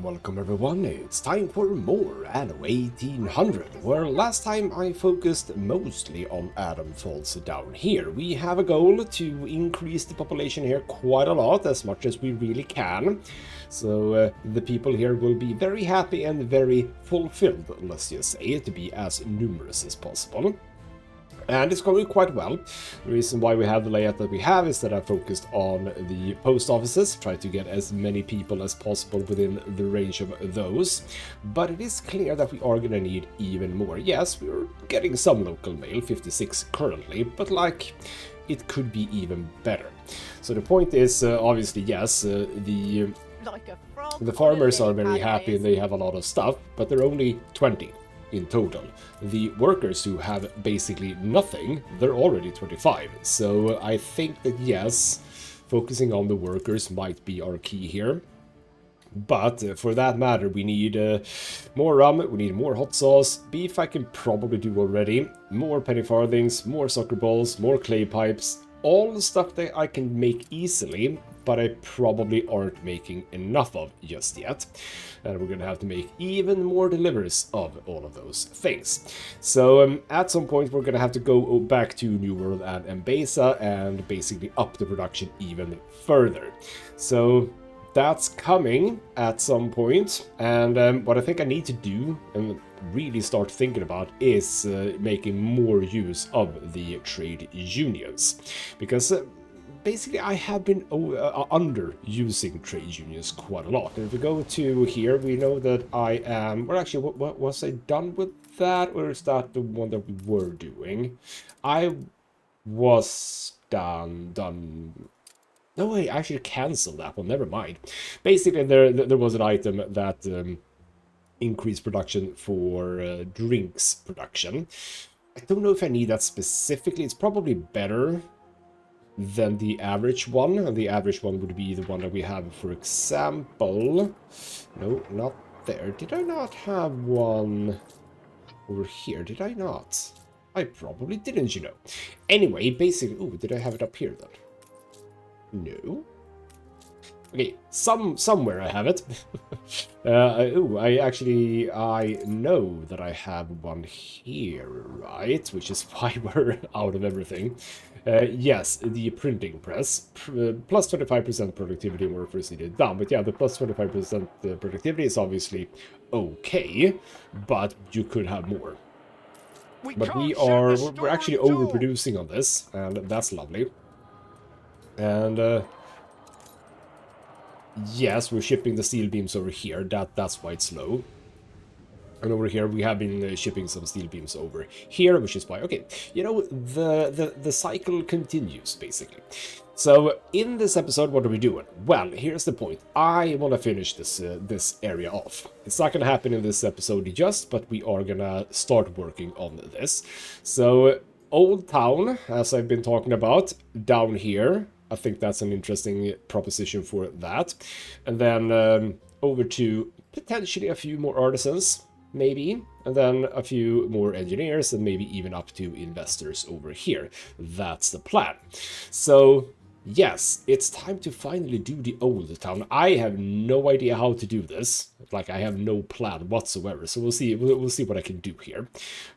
welcome everyone. It's time for more Anno 1800, where last time I focused mostly on Adam Falls down here. We have a goal to increase the population here quite a lot, as much as we really can. So the people here will be very happy and very fulfilled, let's just say, to be as numerous as possible. And it's going quite well. The reason why we have the layout that we have is that I focused on the post offices, try to get as many people as possible within the range of those. But it is clear that we are going to need even more. Yes, we're getting some local mail, 56 currently, but like, it could be even better. So the point is, obviously, yes, the farmers are very happy and they have a lot of stuff, but they're only 20. In total. The workers who have basically nothing, they're already 25. So I think that yes, focusing on the workers might be our key here. But for that matter, we need more rum, we need more hot sauce, beef I can probably do already, more penny farthings, more soccer balls, more clay pipes, all the stuff that I can make easily, but I probably aren't making enough of just yet. And we're going to have to make even more deliveries of all of those things. So at some point we're going to have to go back to New World and Mbesa and basically up the production even further. So that's coming at some point, and what I think I need to do and really start thinking about is making more use of the trade unions, because basically I have been underusing trade unions quite a lot. And if we go to here, we know that I am, well actually, what was I done with that, or is that the one that we were doing? I was done. No, I actually canceled that one, never mind. Basically, there was an item that increased production for drinks production. I don't know if I need that specifically. It's probably better than the average one, and the average one would be the one that we have, for example. No, not there. Did I not have one over here? Did I not? I probably didn't, you know. Anyway, basically, oh, did I have it up here then? No. Okay, somewhere I have it. I know that I have one here, right? Which is why we're out of everything. Yes, the printing press. Plus 25% productivity and workforce needed down. But yeah, the plus 25% productivity is obviously okay, but you could have more. But we're actually overproducing on this, and that's lovely. And yes, we're shipping the steel beams over here. That's why it's slow. And over here we have been shipping some steel beams over here, which is why, okay, you know, the cycle continues basically. So in this episode, what are we doing? Well, here's the point. I want to finish this area off. It's not going to happen in this episode just, but we are going to start working on this. So Old Town, as I've been talking about, down here. I think that's an interesting proposition for that. And then over to potentially a few more artisans, maybe. And then a few more engineers, and maybe even up to investors over here. That's the plan. So yes, it's time to finally do the Old Town. I have no idea how to do this. Like, I have no plan whatsoever. So we'll see what I can do here.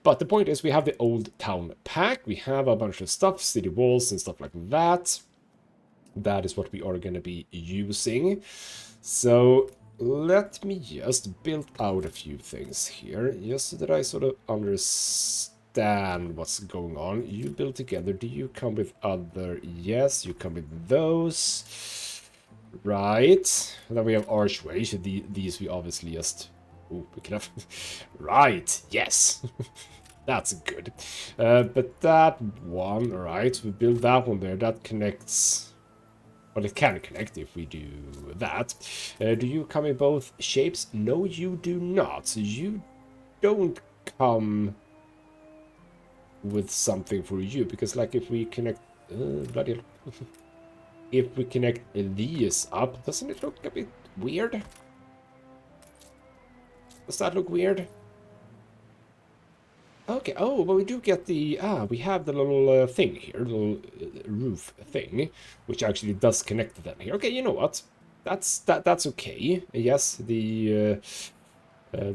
But the point is, we have the Old Town pack. We have a bunch of stuff, city walls and stuff like that. That is what we are going to be using. So let me just build out a few things here, just so that I sort of understand what's going on. You build together. Do you come with other? Yes, you come with those. Right. And then we have archways. So these we obviously just... Oh, we can have... Right. Yes. That's good. But that one, all right. We build that one there. That connects... Well, it can connect if we do that. Do you come in both shapes? No, you do not. You don't come with something for you. Because, like, if we connect... bloody hell. If we connect these up, doesn't it look a bit weird? Does that look weird? Okay, oh, but we do get the... we have the little thing here, the little roof thing, which actually does connect to that here. Okay, you know what? that's okay. Yes, the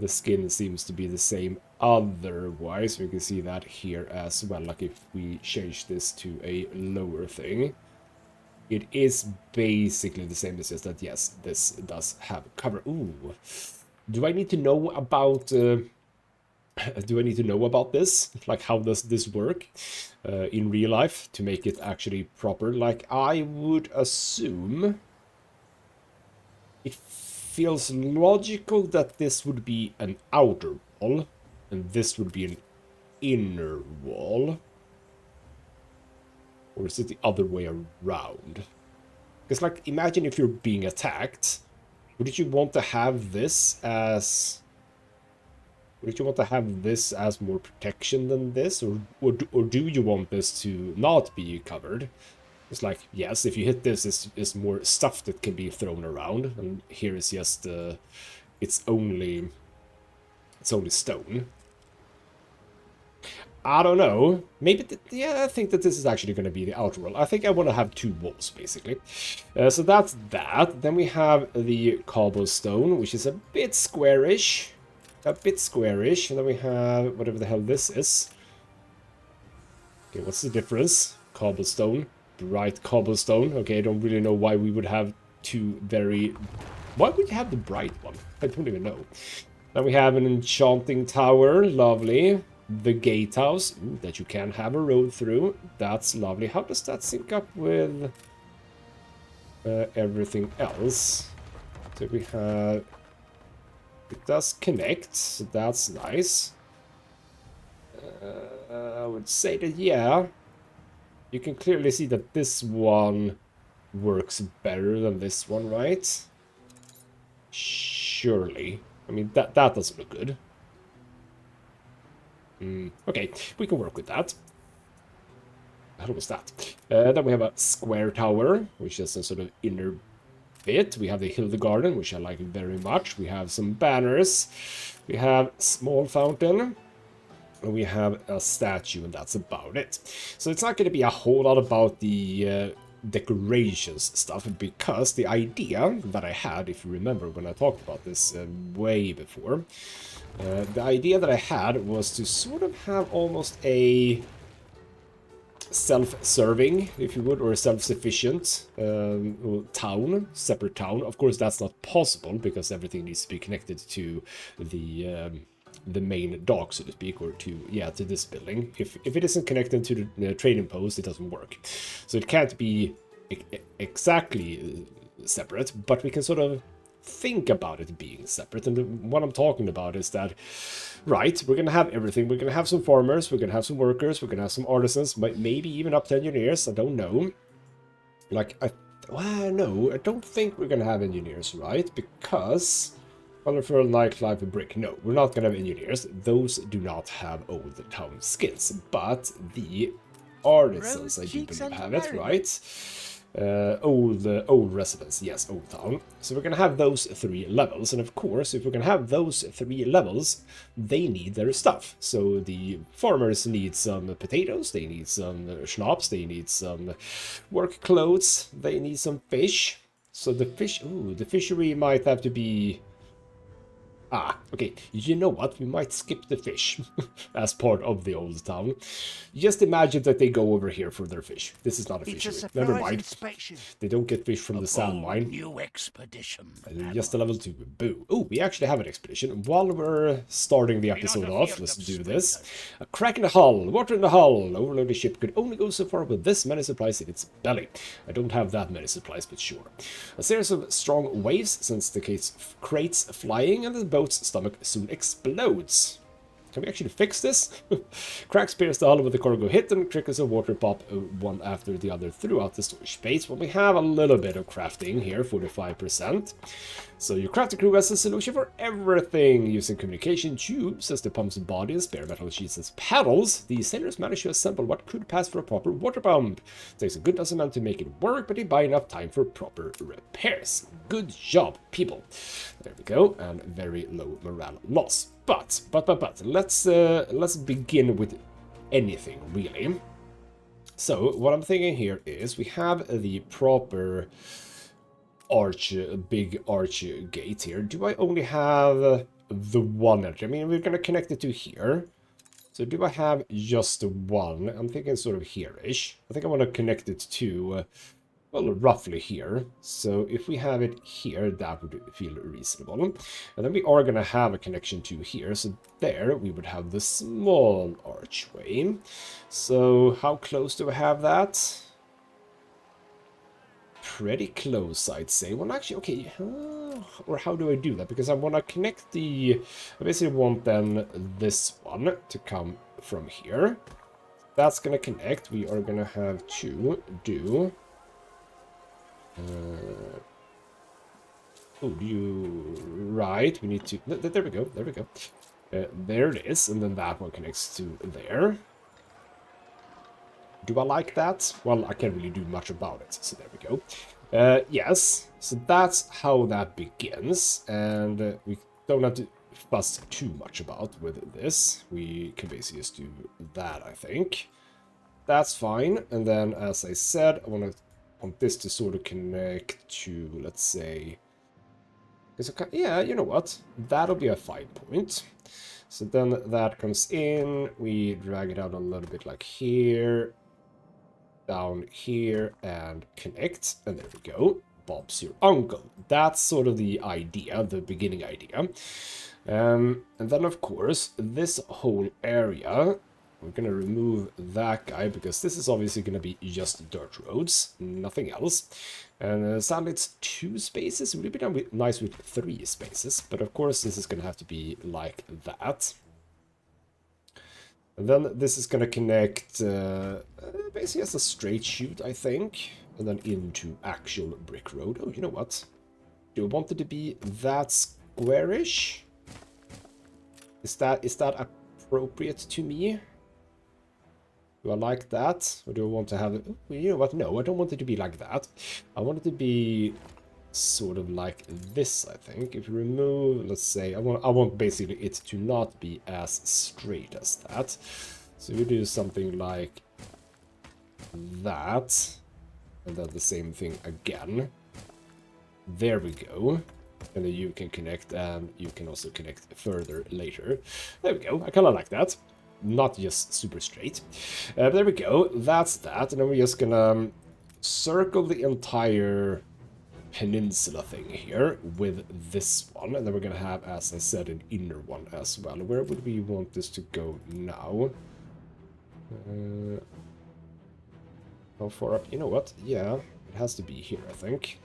skin seems to be the same otherwise. We can see that here as well. Like if we change this to a lower thing, it is basically the same. It's just that, yes, this does have cover. Ooh. Do I need to know about... do I need to know about this? Like, how does this work in real life to make it actually proper? Like, I would assume... It feels logical that this would be an outer wall, and this would be an inner wall. Or is it the other way around? Because, like, imagine if you're being attacked. Wouldn't you want to have this as... Wouldn't you want to have this as more protection than this? Or do you want this to not be covered? It's like, yes, if you hit this, it's more stuff that can be thrown around. And here is just... it's only stone. I don't know. Maybe, yeah, I think that this is actually going to be the outer wall. I think I want to have two walls, basically. So that's that. Then we have the cobblestone, which is a bit squarish. A bit squarish. And then we have whatever the hell this is. Okay, what's the difference? Cobblestone. Bright cobblestone. Okay, I don't really know why we would have two very... Why would you have the bright one? I don't even know. Then we have an enchanting tower. Lovely. The gatehouse that you can have a road through. That's lovely. How does that sync up with everything else? So we have... It does connect, so that's nice. I would say that, yeah. You can clearly see that this one works better than this one, right? Surely. I mean, that doesn't look good. Okay, we can work with that. How was that? Then we have a square tower, which is a sort of inner bit. We have the Hildegarden, which I like very much. We have some banners. We have small fountain. And we have a statue, and that's about it. So it's not going to be a whole lot about the decorations stuff, because the idea that I had, if you remember when I talked about this way before, the idea that I had was to sort of have almost a self-serving, if you would, or a self-sufficient town, separate town. Of course, that's not possible because everything needs to be connected to the main dock, so to speak, or to this building. If it isn't connected to the trading post, it doesn't work. So it can't be exactly separate, but we can sort of think about it being separate. And what I'm talking about is that, right, we're gonna have everything. We're gonna have some farmers, we're gonna have some workers, we're gonna have some artisans, maybe even up to engineers. I don't know. Like, no, I don't think we're gonna have engineers, right? Because colorful nightlife brick. No, we're not gonna have engineers. Those do not have old town skills, but the artisans, I do believe, have it, right? Old residents, yes, old town. So we're gonna have those 3 levels, and of course, if we're gonna have those 3 levels, they need their stuff. So the farmers need some potatoes, they need some schnapps, they need some work clothes, they need some fish. So the fish, the fishery might have to be... okay, you know what? We might skip the fish as part of the old town. Just imagine that they go over here for their fish. This is not a fishery. Never mind. They don't get fish from the sand mine. New expedition. Just a level 2. Boo. Oh, we actually have an expedition. While we're starting the episode off, let's do this. A crack in the hull. Water in the hull. Overloaded ship could only go so far with this many supplies in its belly. I don't have that many supplies, but sure. A series of strong waves sends the crates flying, and the boat's stomach soon explodes. Can we actually fix this? Cracks pierce the hull with the cargo hit, and trickles of water pop one after the other throughout the storage space. Well, we have a little bit of crafting here, 45%. So you craft the crew as a solution for everything, using communication tubes as the pump's body and spare metal sheets as paddles. The sailors manage to assemble what could pass for a proper water pump. It takes a good dozen men to make it work, but they buy enough time for proper repairs. Good job, people. There we go, and very low morale loss. But let's begin with anything, really. So what I'm thinking here is we have the proper big arch gate here. Do I only have the one edge? I mean, we're gonna connect it to here. So do I have just one? I'm thinking sort of here-ish. I think I want to connect it to, well, roughly here. So if we have it here, that would feel reasonable. And then we are going to have a connection to here. So there we would have the small archway. So how close do I have that? Pretty close, I'd say. Well, actually, okay, or how do I do that? Because I want to connect I basically want then this one to come from here. That's going to connect. We are going to have to do... Right, we need to... There we go, there we go. There it is, and then that one connects to there. Do I like that? Well, I can't really do much about it, so there we go. Yes, so that's how that begins, and we don't have to fuss too much about with this. We can basically just do that, I think. That's fine, and then, as I said, I want this to sort of connect to, let's say... Yeah, you know what? That'll be a 5 point. So then that comes in, we drag it out a little bit like here, down here, and connect, and there we go. Bob's your uncle. That's sort of the idea, the beginning idea. And then, of course, this whole area, we're going to remove that guy, because this is obviously going to be just dirt roads, nothing else. And sadly, it's 2 spaces. It would be nice with 3 spaces, but of course, this is going to have to be like that. And then this is going to connect basically as a straight shoot, I think, and then into actual brick road. Oh, you know what? Do I want it to be that squarish? Is that appropriate to me? Do I like that? Or do I want to have it? Oh, you know what? No, I don't want it to be like that. I want it to be sort of like this, I think. If you remove, let's say, I want basically it to not be as straight as that. So we do something like that. And then the same thing again. There we go. And then you can connect, and you can also connect further later. There we go. I kind of like that. Not just super straight. There we go. That's that. And then we're just gonna circle the entire peninsula thing here with this one. And then we're gonna have, as I said, an inner one as well. Where would we want this to go now? How far up? You know what? Yeah, it has to be here, I think.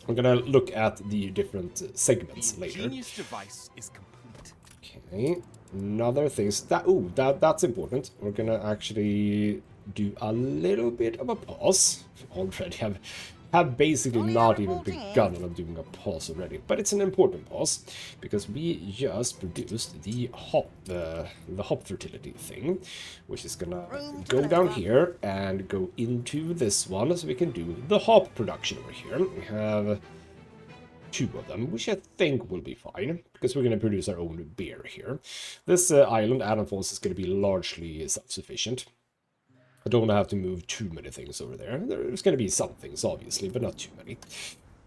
I'm gonna look at the different segments later. The ingenious device is complete. Okay. Another thing, that's important. We're gonna actually do a little bit of a pause. Already have basically not even begun on doing a pause already, but it's an important pause because we just produced the hop fertility thing, which is gonna go down here and go into this one, so we can do the hop production over here. We have 2 of them, which I think will be fine, because we're going to produce our own beer here. This island, Anno Falls, is going to be largely self-sufficient. I don't want to have to move too many things over there. There's going to be some things, obviously, but not too many.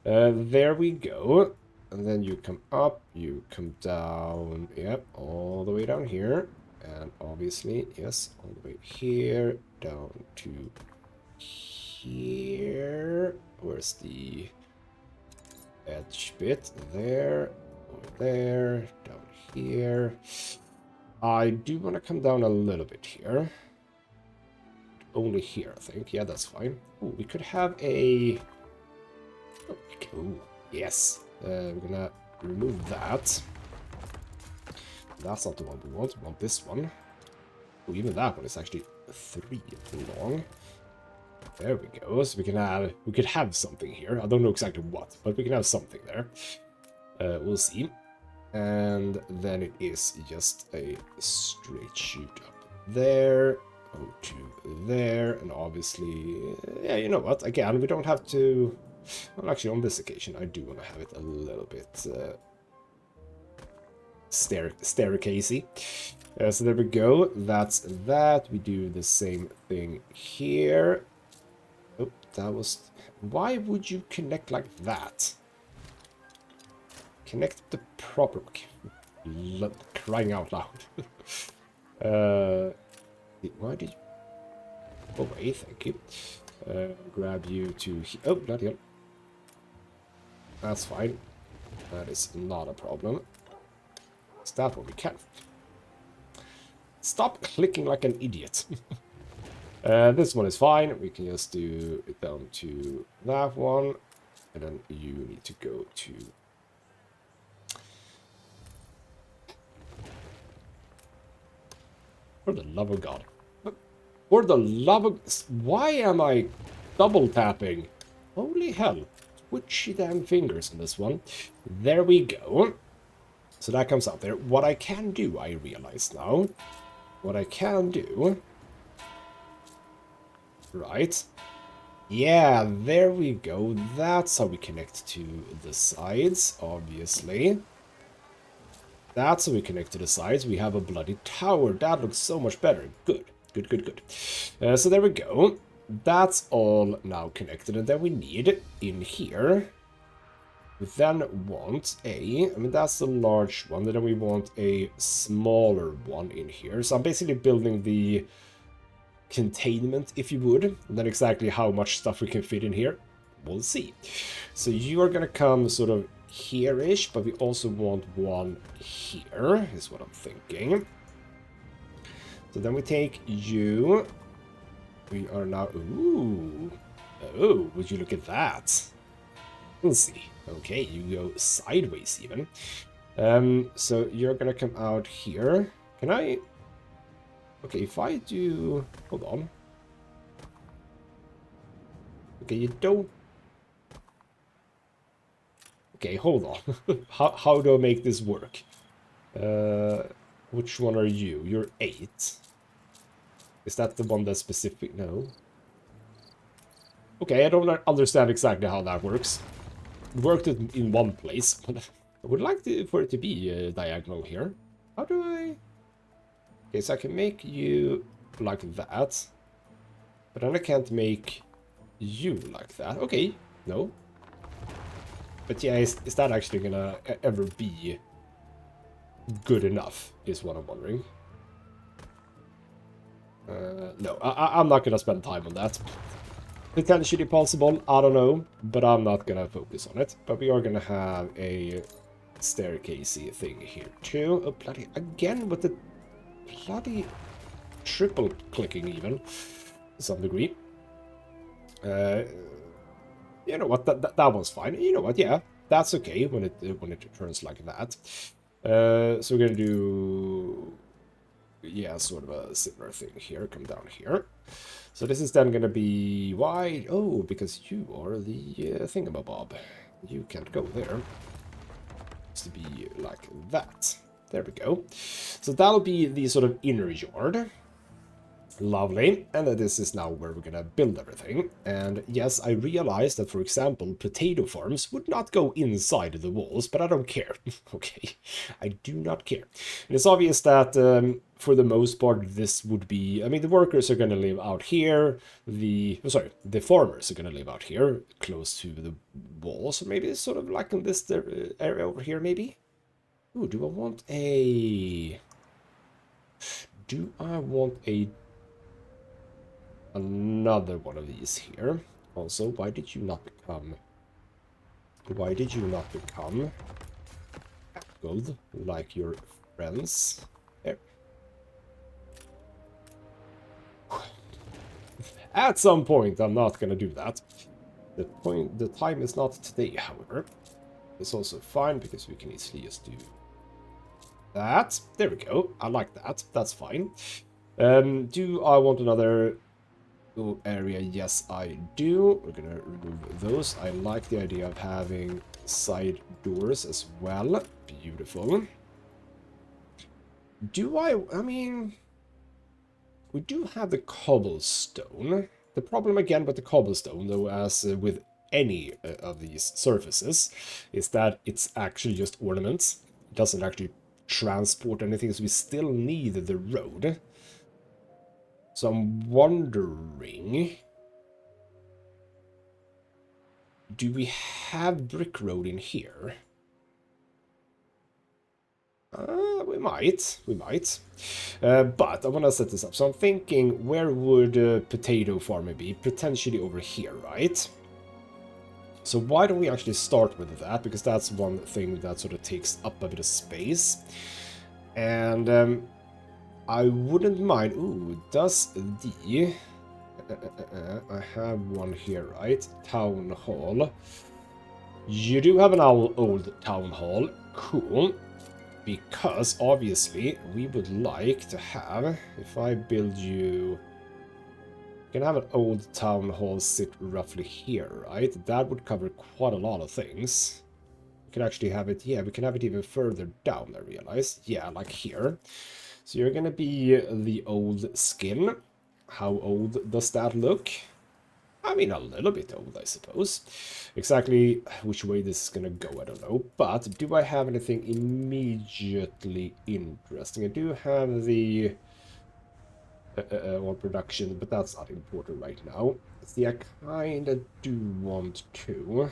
There we go. And then you come up, you come down, yep, all the way down here. And obviously, yes, all the way here, down to here. Where's the edge bit? There, over there, down here. I do want to come down a little bit here. Only here, I think. Yeah, that's fine. Ooh, we could have a... Oh, yes. We're gonna remove that. That's not the one we want. We want this one. Oh, even that one is actually 3 long. There we go. So we could have something here. I don't know exactly what, but we can have something there. We'll see. And then it is just a straight shoot up there, to there, and obviously, yeah, you know what? Again, we don't have to. Well, actually, on this occasion, I do want to have it a little bit staircasey. So there we go. That's that. We do the same thing here. Oh, that was... Why would you connect like that? Connect the proper... Crying out loud. Why did you... Oh, wait, thank you. Grab you to... Oh, bloody hell. That's fine. That is not a problem. Is that what we can? Stop clicking like an idiot. This one is fine. We can just do it down to that one. And then you need to go to... For the love of God. For the love of... Why am I double tapping? Holy hell. Twitchy damn fingers on this one. There we go. So that comes out there. What I can do, I realize now. What I can do... Right. Yeah, there we go. That's how we connect to the sides, obviously. That's how we connect to the sides. We have a bloody tower. That looks so much better. Good. Good, good, good. So there we go. That's all now connected. And then we need, in here, we then want a... I mean, that's the large one. Then we want a smaller one in here. So I'm basically building the... containment, if you would, and then exactly how much stuff we can fit in here, we'll see. So you are gonna come sort of here-ish, but we also want one here, is what I'm thinking. So then we take you. We are now... Ooh. Oh, would you look at that? We'll see. Okay, you go sideways even. So you're gonna come out here. Can I... Okay, if I do... Hold on. Okay, you don't... Okay, hold on. How do I make this work? Which one are you? You're 8. Is that the one that's specific? No. Okay, I don't understand exactly how that works. It worked in one place, but I would like for it to be diagonal here. How do I... Okay, so I can make you like that. But then I can't make you like that. Okay, no. But yeah, is that actually gonna ever be good enough, is what I'm wondering. No, I'm not gonna spend time on that. Potentially possible, I don't know, but I'm not gonna focus on it. But we are gonna have a staircasey thing here too. Oh, bloody, again with the bloody triple clicking even, to some degree. You know what, that was fine. You know what, yeah, that's okay when it turns like that. So we're gonna do... Yeah, sort of a similar thing here. Come down here. So this is then going to be wide. Oh, because you are the thingamabob. You can't go there. It's to be like that. There we go. So that'll be the sort of inner yard. Lovely. And then this is now where we're going to build everything. And yes, I realized that, for example, potato farms would not go inside the walls, but I don't care. Okay, I do not care. And it's obvious that for the most part, this would be... I mean, the workers are going to live out here. The farmers are going to live out here, close to the walls. Or maybe sort of like in this area over here, maybe? Ooh, do I want a... Another one of these here. Also, why did you not become gold like your friends? There. At some point, I'm not gonna do that. The time is not today, however. It's also fine because we can easily just do that. There we go. I like that. That's fine. Do I want another area? Yes, I do. We're gonna remove those. I like the idea of having side doors as well. Beautiful. I mean, we do have the cobblestone. The problem again with the cobblestone, though, as with any of these surfaces, is that it's actually just ornaments. It doesn't actually transport anything, so we still need the road. So I'm wondering do we have brick road in here? We might. But I want to set this up. So I'm thinking, where would potato farming be? Potentially over here, right? So why don't we actually start with that? Because that's one thing that sort of takes up a bit of space. And I wouldn't mind... Ooh, does the... I have one here, right? Town hall. You do have an old town hall. Cool. Because, obviously, we would like to have... If I build you... You can have an old town hall sit roughly here, right? That would cover quite a lot of things. We can actually have it... Yeah, we can have it even further down, I realize. Yeah, like here. So you're gonna be the old skin. How old does that look? I mean, a little bit old, I suppose. Exactly which way this is gonna go, I don't know. But do I have anything immediately interesting? I do have the production, but that's not important right now. See, I kinda do want to...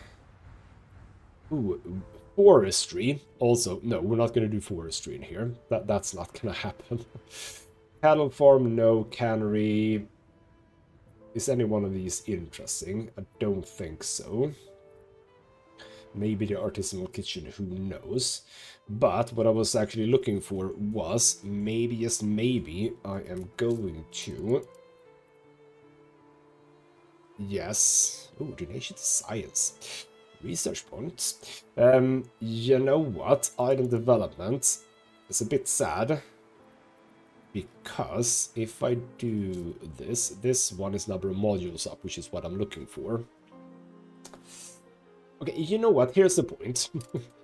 Ooh, forestry. Also, no, we're not gonna do forestry in here. That's not gonna happen. Cattle farm, no. Cannery... Is any one of these interesting? I don't think so. Maybe the artisanal kitchen, who knows? But what I was actually looking for was, maybe, yes, maybe, I am going to... Yes. Oh, donation to science. Research points. You know what? Item development is a bit sad. Because if I do this one is number of modules up, which is what I'm looking for. Okay, you know what? Here's the point.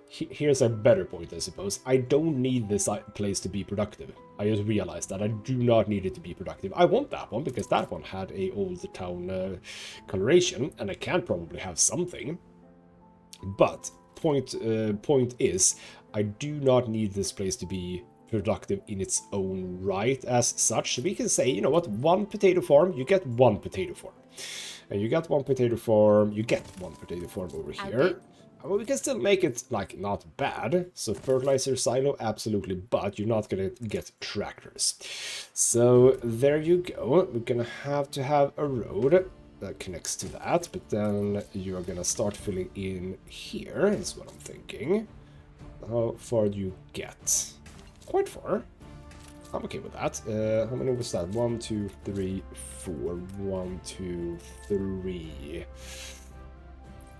Here's a better point, I suppose. I don't need this place to be productive. I just realized that I do not need it to be productive. I want that one because that one had a old town coloration, and I can probably have something. But point is, I do not need this place to be productive in its own right as such. So we can say, you know what, one potato farm, you get one potato farm. And you get one potato farm, you get one potato farm over here. Well, we can still make it, like, not bad. So fertilizer silo, absolutely, but you're not gonna get tractors. So there you go. We're gonna have to have a road that connects to that, but then you're gonna start filling in here, is what I'm thinking. How far do you get? Quite far. I'm okay with that. How many was that? 1, 2, 3, 4. 1, 2, 3.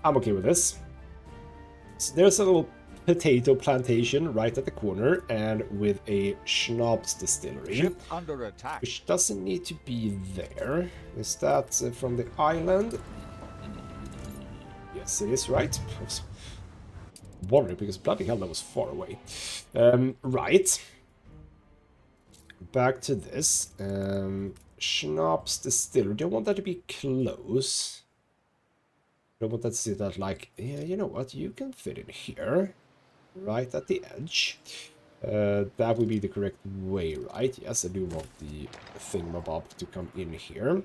I'm okay with this. So there's a little potato plantation right at the corner, and with a schnapps distillery. Ship under attack. Which doesn't need to be there. Is that from the island? Yes, it is, right? I was wondering because bloody hell, that was far away. Right. Back to this. Schnapps distillery. Do I want that to be close? I don't want that to see that like, yeah, you know what? You can fit in here. Right at the edge. That would be the correct way, right? Yes, I do want the thingamabob to come in here.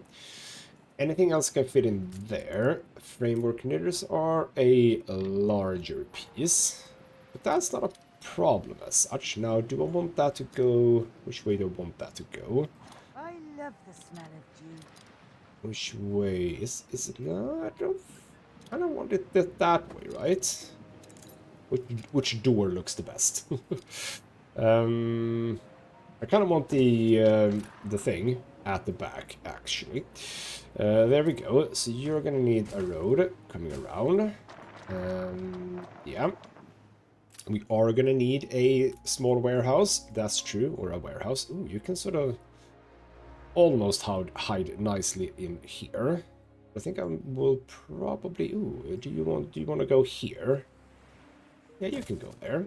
Anything else can fit in there. Framework knitters are a larger piece. But that's not a problem as such. Now, do I want that to go... Which way do I want that to go? I love the smell of dew. Which way? Is it... No, I don't want it that way, right? Which door looks the best? I kind of want the thing at the back, actually. There we go. So you're gonna need a road coming around. Yeah. We are gonna need a small warehouse. That's true, or a warehouse. Ooh, you can sort of almost hide nicely in here. I think I will probably... Ooh, do you want to go here? Yeah, you can go there.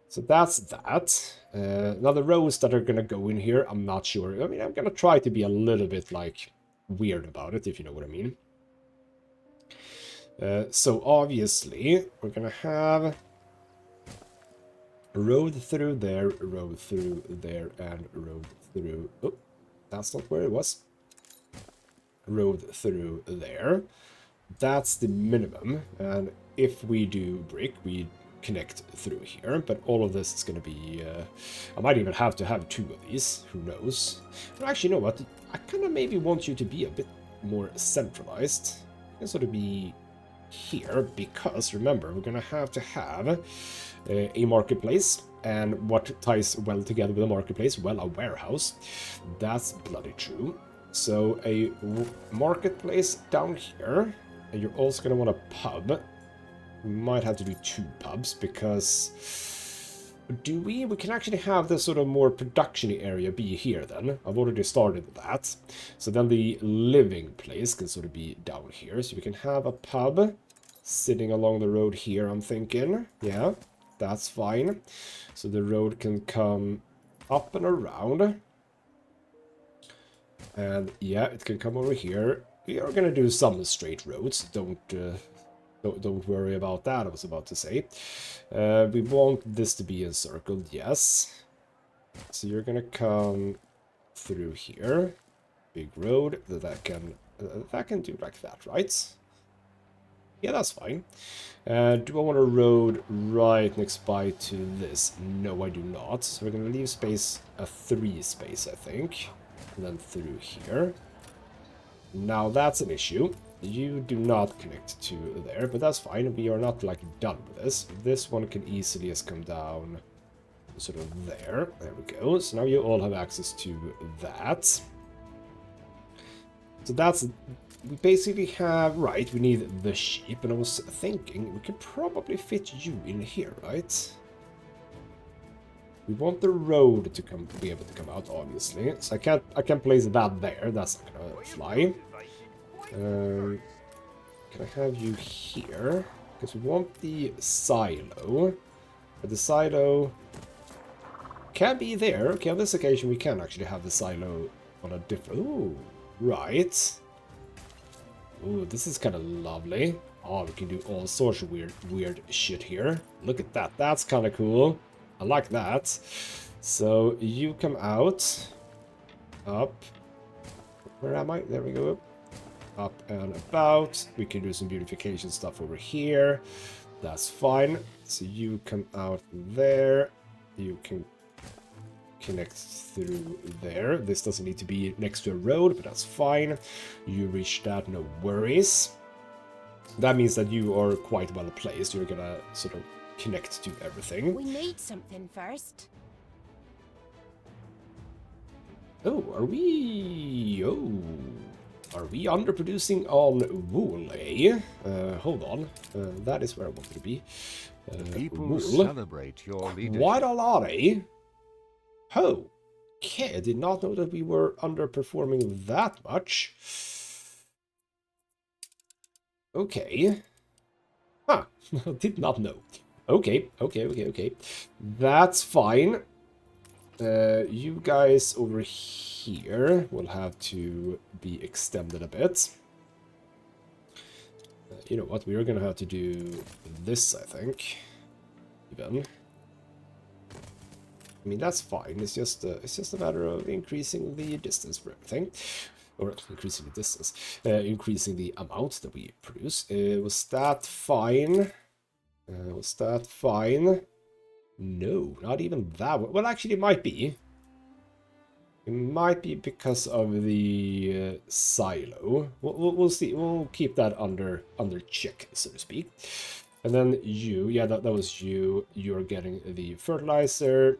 So that's that. Now the rows that are gonna go in here, I'm not sure. I mean, I'm gonna try to be a little bit, like, weird about it, if you know what I mean. So obviously, we're gonna have a road through there, a road through there, and a road through... Oh, that's not where it was. Road through there. That's the minimum, and if we do brick, we connect through here, but all of this is going to be... I might even have to have 2 of these, who knows. But actually, you know what? I kind of maybe want you to be a bit more centralized. You can sort of be here, because remember, we're going to have a marketplace, and what ties well together with a marketplace? Well, a warehouse. That's bloody true. So a marketplace down here, and you're also going to want a pub. We might have to do 2 pubs, because... Do we? We can actually have the sort of more production area be here then. I've already started that. So then the living place can sort of be down here. So we can have a pub sitting along the road here, I'm thinking. Yeah, that's fine. So the road can come up and around. And yeah, it can come over here. We are going to do some straight roads. Don't worry about that, I was about to say. We want this to be encircled, yes. So you're gonna come through here. Big road that can do like that, right? Yeah, that's fine. Do I want a road right next by to this? No, I do not. So we're gonna leave space, a 3 space, I think. And then through here. Now that's an issue. You do not connect to there, but that's fine. We are not, like, done with this. This one can easily just come down sort of there. There we go. So now you all have access to that. So that's... We basically have... Right, we need the sheep, and I was thinking we could probably fit you in here, right? We want the road to be able to come out, obviously. So I can't place that there. That's not gonna fly. Can I have you here? Because we want the silo. But the silo can be there. Okay, on this occasion we can actually have the silo on a different... Ooh, right. Ooh, this is kind of lovely. Oh, we can do all sorts of weird shit here. Look at that. That's kind of cool. I like that. So you come out. Up. Where am I? There we go. Up and about. We can do some beautification stuff over here. That's fine. So you come out there. You can connect through there. This doesn't need to be next to a road, but that's fine. You reach that, no worries. That means that you are quite well placed. You're gonna sort of connect to everything. We need something first. Oh, are we... Oh... Are we underproducing on wool, eh? Hold on. That is where I wanted to be. People wool. celebrate your leadership. Quite a lot, eh? Oh. Okay, I did not know that we were underperforming that much. Okay. Huh. Did not know. Okay. That's fine. You guys over here will have to be extended a bit. You know what? We are gonna have to do this, I think. Even. I mean, that's fine. It's just a matter of increasing the distance for everything, or increasing the distance, increasing the amount that we produce. Was that fine? Was that fine? No, not even that one. Well, actually, it might be. It might be because of the silo. We'll see. We'll keep that under check, so to speak. And then you, yeah, that was you. You're getting the fertilizer.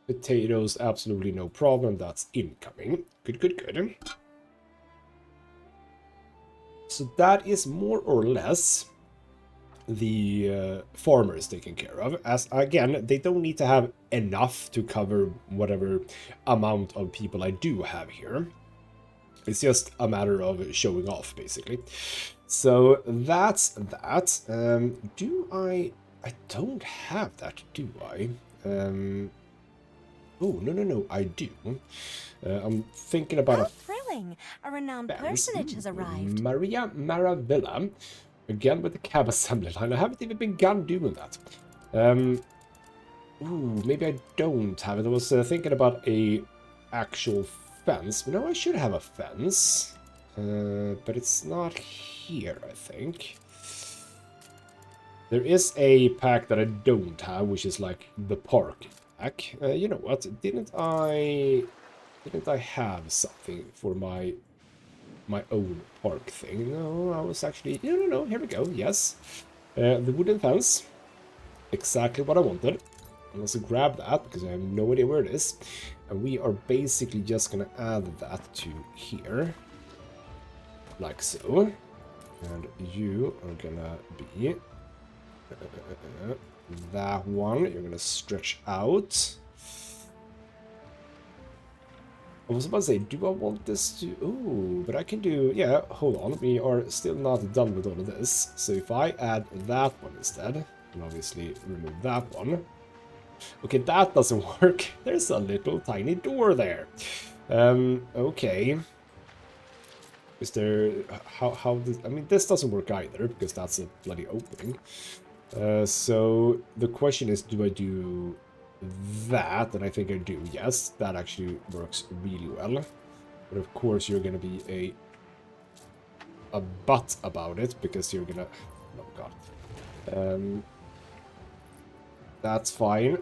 Potatoes, absolutely no problem. That's incoming. Good. So that is more or less the farmer is taken care of. As again, they don't need to have enough to cover whatever amount of people I do have here. It's just a matter of showing off, basically. So that's that. Do I don't have that, do I? Oh, no, I do. I'm thinking about How thrilling! A renowned personage has arrived. Maria Maravilla. Again with the cab assembly line. I haven't even begun doing that. Ooh, maybe I don't have it. I was thinking about a actual fence. But no, I should have a fence. But it's not here, I think. There is a pack that I don't have, which is like the park pack. You know what? Didn't I have something for my own park thing? No, I was actually... No, here we go, yes. The wooden fence. Exactly what I wanted. Let's grab that, because I have no idea where it is. And we are basically just gonna add that to here. Like so. And you are gonna be... that one. You're gonna stretch out. I was about to say, do I want this to... Ooh, but I can do... Yeah, hold on. We are still not done with all of this. So if I add that one instead, and obviously remove that one. Okay, that doesn't work. There's a little tiny door there. Okay. Is there... How does... I mean, this doesn't work either, because that's a bloody opening. So the question is, do I do... that? And I think I do. Yes, that actually works really well. But of course you're gonna be a butt about it, because you're gonna... Oh god. That's fine.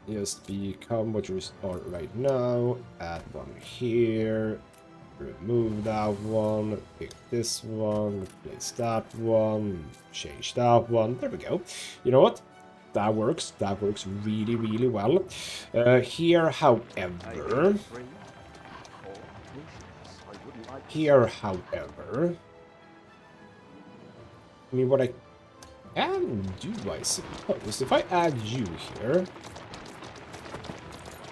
Just become what you are right now. Add one here. Remove that one. Pick this one. Replace that one. Change that one. There we go. You know what? That works. That works really, really well. Here, however... I mean, what I can do, I suppose, if I add you here...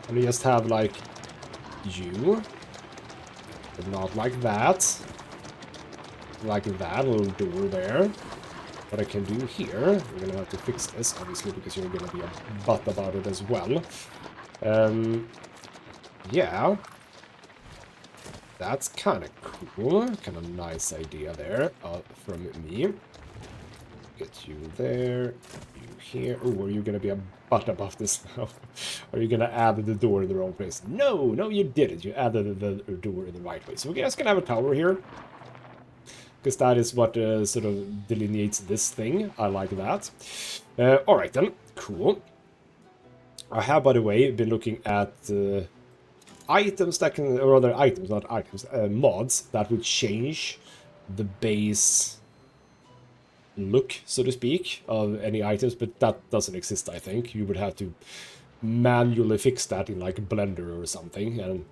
and just have, like, you... but not like that. Like that, little door there. What I can do here, we're gonna have to fix this, obviously, because you're gonna be a butt about it as well. Yeah. That's kind of cool. Kind of nice idea there from me. Get you there. You here. Oh, are you gonna be a butt about this now? Are you gonna add the door in the wrong place? No, no, you didn't. You added the door in the right way. So we're just gonna have a tower here. Because that is what sort of delineates this thing. I like that. Alright then, cool. I have, by the way, been looking at items that can, or rather items, not items, mods that would change the base look, so to speak, of any items, but that doesn't exist, I think. You would have to manually fix that in like Blender or something, and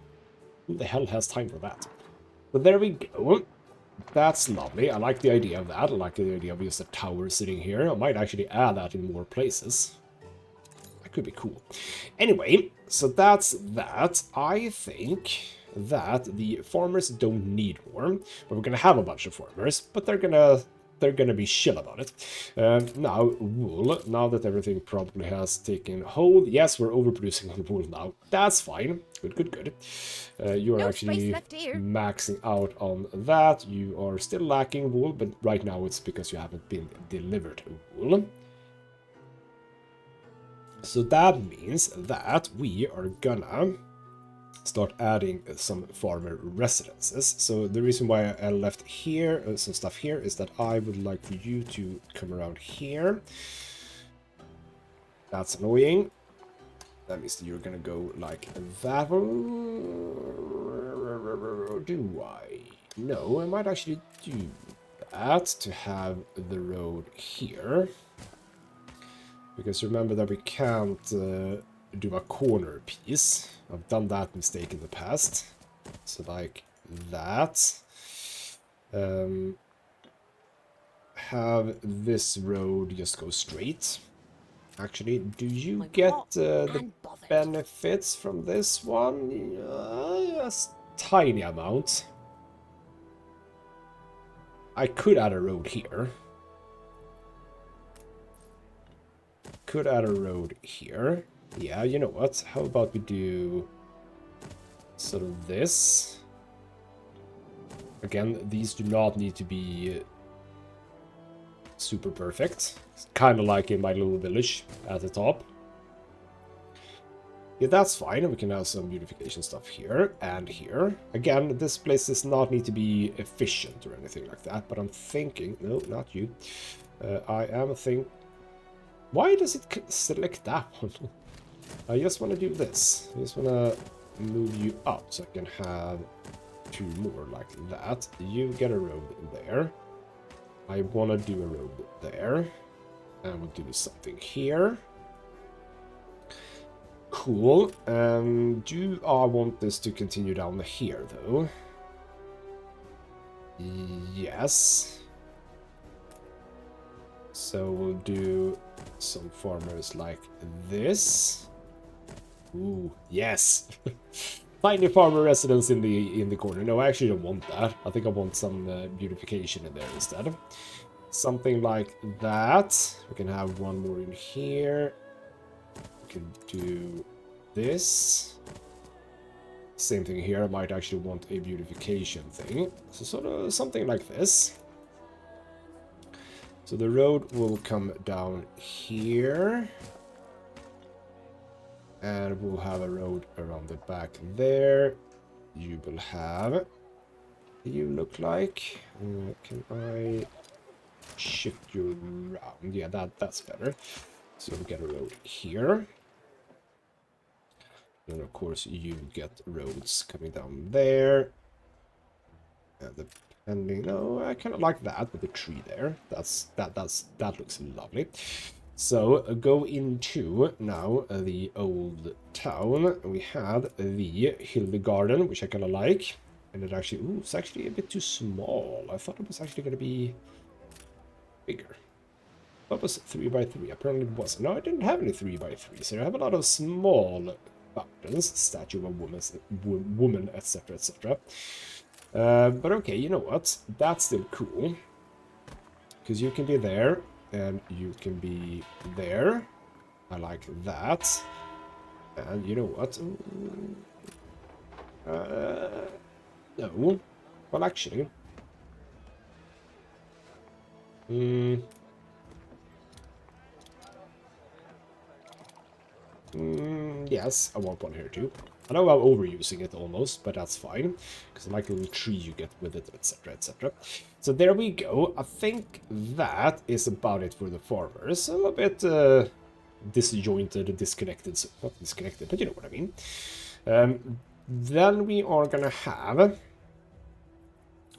who the hell has time for that? But there we go. That's lovely. I like the idea of that. I like the idea of just a tower sitting here. I might actually add that in more places. That could be cool. Anyway, so that's that. I think that the farmers don't need more. But we're gonna have a bunch of farmers, but they're gonna be chill about it. Now, wool. Now that everything probably has taken hold. Yes, we're overproducing on wool now. That's fine. Good, good, good. You are No actually space left here. maxing out on that. You are still lacking wool, but right now it's because you haven't been delivered wool. So that means that we are gonna start adding some farmer residences. So the reason why I left here, some stuff here, is that I would like for you to come around here. That's annoying. That means that you're gonna go like that. Do I? No, I might actually do that to have the road here. Because remember that we can't do a corner piece. I've done that mistake in the past. So like that. Have this road just go straight. Actually, do you get the benefits from this one? A tiny amount. I could add a road here. Could add a road here. Yeah, you know what? How about we do sort of this? Again, these do not need to be super perfect. It's kind of like in my little village at the top. Yeah, that's fine. We can have some beautification stuff here and here. Again, this place does not need to be efficient or anything like that, but I'm thinking... No, not you. I am thinking... Why does it select that one? I just want to do this. I just want to move you up so I can have 2 more like that. You get a road there. I want to do a road there. And we'll do something here. Cool. Do I want this to continue down here, though? Yes. So we'll do some farmers like this. Ooh, yes. Tiny farmer residence in the corner. No, I actually don't want that. I think I want some beautification in there instead. Something like that. We can have one more in here. We can do this. Same thing here. I might actually want a beautification thing. So sort of something like this. So the road will come down here. And we'll have a road around the back there. You will have... You look like... can I shift you around? Yeah, that's better. So we get a road here. And of course you get roads coming down there. And the pending... No, I kind of like that with the tree there. That looks lovely. So go into now the old town. We have the Hildegarden, which I kind of like. And it actually... Ooh, it's actually a bit too small. I thought it was actually going to be bigger. What was 3x3? Apparently it wasn't. No, I didn't have any 3x3s. So I have a lot of small fountains, statue of a woman, etc., etc. But okay, you know what? That's still cool. Because you can be there, and you can be there. I like that. And you know what? No. Well, actually... yes, I want one here too. I know I'm overusing it almost, but that's fine. Because I like the little tree you get with it, etc, etc. So there we go. I think that is about it for the farmers. A little bit disjointed, disconnected. So not disconnected, but you know what I mean. Then we are going to have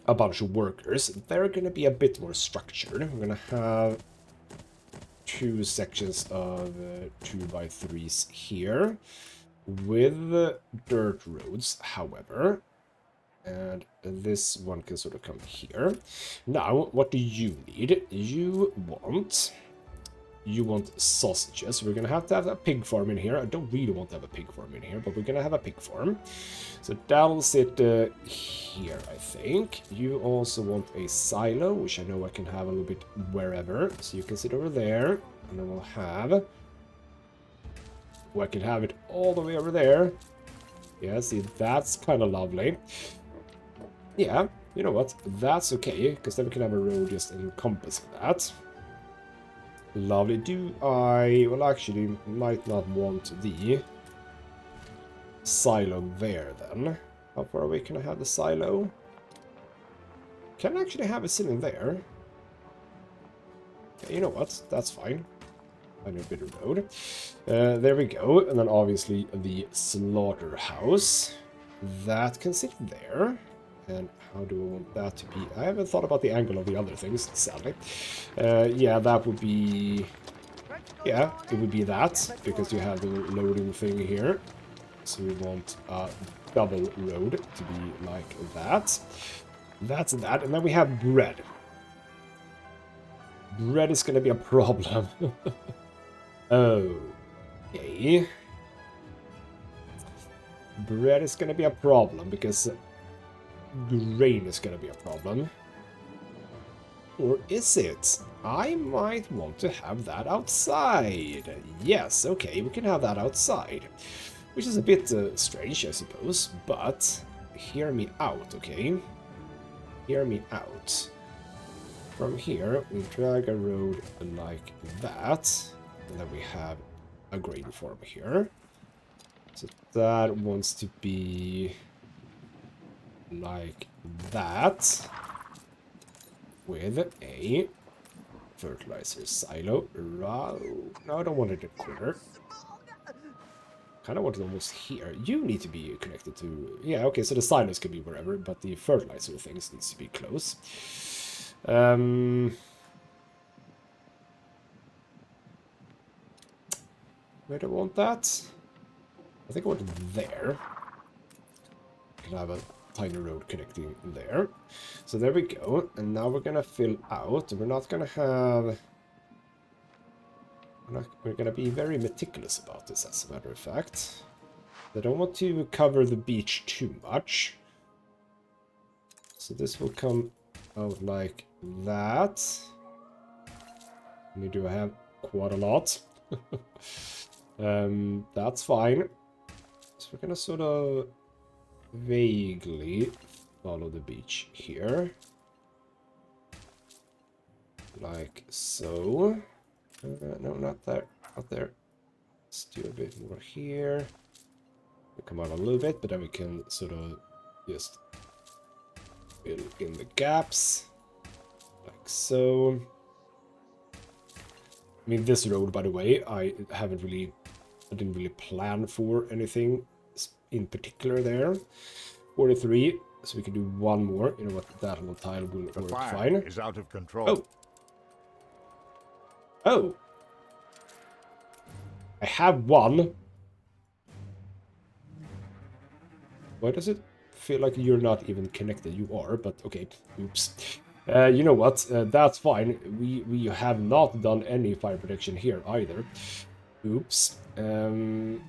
a bunch of workers. They're going to be a bit more structured. We're going to have 2 sections of 2x3s here with dirt roads, however, and this one can sort of come here. Now, what do you need? You want sausages. We're gonna have to have a pig farm in here. I don't really want to have a pig farm in here, but we're gonna have a pig farm. So that'll sit here, I think. You also want a silo, which I know I can have a little bit wherever. So you can sit over there, and then we'll have... Oh, I can have it all the way over there. Yeah, see, that's kind of lovely. Yeah, you know what? That's okay, because then we can have a road just encompassing that. Lovely. Do I... Well, actually, might not want the silo there, then. How far away can I have the silo? Can I actually have it sitting there? Okay, you know what? That's fine. I need a bit of road. There we go. And then, obviously, the slaughterhouse. That can sit there. And how do I want that to be? I haven't thought about the angle of the other things, sadly. Yeah, that would be... Yeah, it would be that, because you have the loading thing here. So we want a double road to be like that. That's that. And then we have bread. Bread is going to be a problem. Okay. Bread is going to be a problem, because... grain is going to be a problem. Or is it? I might want to have that outside. Yes, okay, we can have that outside. Which is a bit strange, I suppose. But hear me out, okay? Hear me out. From here, we drag a road like that. And then we have a grain farm here. So that wants to be like that with a fertilizer silo. No, I don't want it a corner. Kind of want it almost here. You need to be connected to... Yeah, okay, so the silos can be wherever, but the fertilizer things needs to be close. Where do I want that? I think I want it there. And I have a tiny road connecting there. So there we go. And now we're gonna fill out. We're not gonna have... We're gonna be very meticulous about this, as a matter of fact. I don't want to cover the beach too much. So this will come out like that. And do I have quite a lot? That's fine. So we're gonna sort of vaguely follow the beach here. Like so. No, not there. Not there. Let's do a bit more here. We come out a little bit, but then we can sort of just fill in the gaps. Like so. I mean, this road, by the way, I didn't really plan for anything in particular there. 43, so we can do one more. You know what? That little tile will work fine. Is out of control. Oh. Oh. I have one. Why does it feel like you're not even connected? You are, but okay. Oops. You know what? That's fine. We have not done any fire protection here either. Oops. You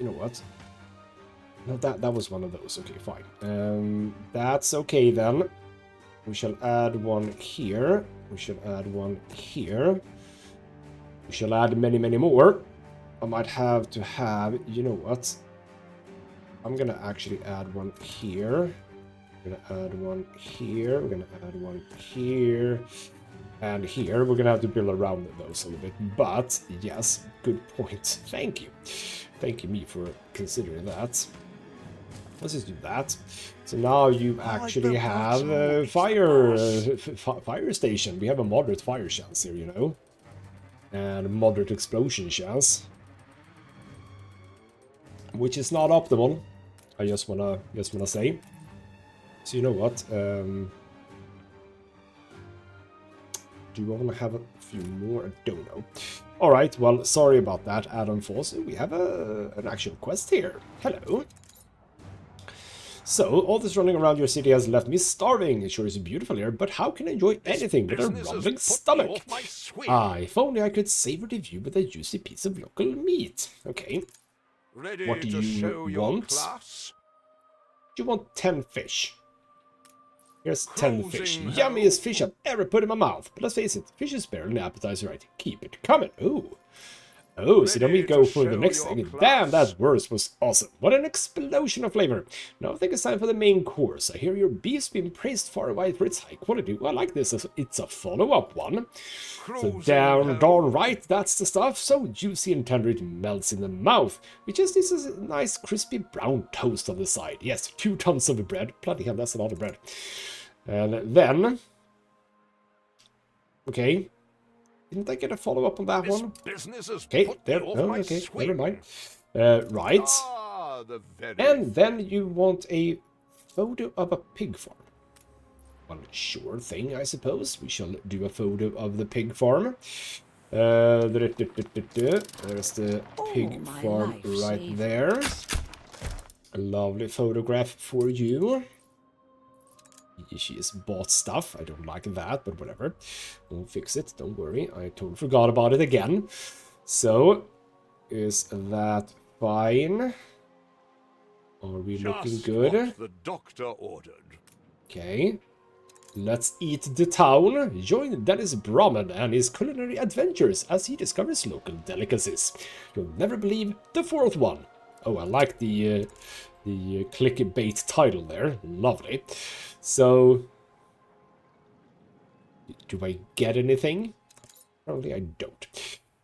know what? No, that was one of those. Okay, fine. That's okay then. We shall add one here. We shall add one here. We shall add many, many more. I might have to have... You know what? I'm gonna actually add one here. We're gonna add one here. We're gonna add one here. And here. We're gonna have to build around those a little bit. But, yes, good point. Thank you. Thank you, me, for considering that. Let's just do that. So now you actually have a fire station. We have a moderate fire chance here, you know. And a moderate explosion chance. Which is not optimal. I just wanna say. So you know what? Do I want to have a few more? I don't know. Alright, well, sorry about that, Adam Foss. We have an actual quest here. Hello. So, all this running around your city has left me starving. It sure is beautiful here, but how can I enjoy anything with a rumbling stomach? If only I could savor the view with a juicy piece of local meat. Okay. What do you want? You want 10 fish. Here's 10 fish. Yummiest fish I've ever put in my mouth. But let's face it, fish is barely an appetizer, right? Keep it coming. Ooh. Oh, so then we go for the next thing. Damn, that worst was awesome. What an explosion of flavor. Now I think it's time for the main course. I hear your beef's been praised far and wide for its high quality. Well, I like this. It's a follow-up one. So darn right, that's the stuff. So juicy and tender it melts in the mouth. We just need a nice crispy brown toast on the side. Yes, 2 tons of bread. Bloody hell, that's a lot of bread. And then... Okay. Didn't I get a follow-up on that one? Okay, there. Oh, okay, never mind. Right. And then you want a photo of a pig farm. Well, sure thing, I suppose. We shall do a photo of the pig farm. There's the pig farm right there. A lovely photograph for you. She has bought stuff. I don't like that, but whatever. We'll fix it. Don't worry. I totally forgot about it again. So, is that fine? Are we looking good? What the doctor ordered. Okay. Let's eat the town. Join Dennis Brahman and his culinary adventures as he discovers local delicacies. You'll never believe the 4th one. Oh, I like the clickbait title there. Lovely. So, do I get anything? Apparently I don't.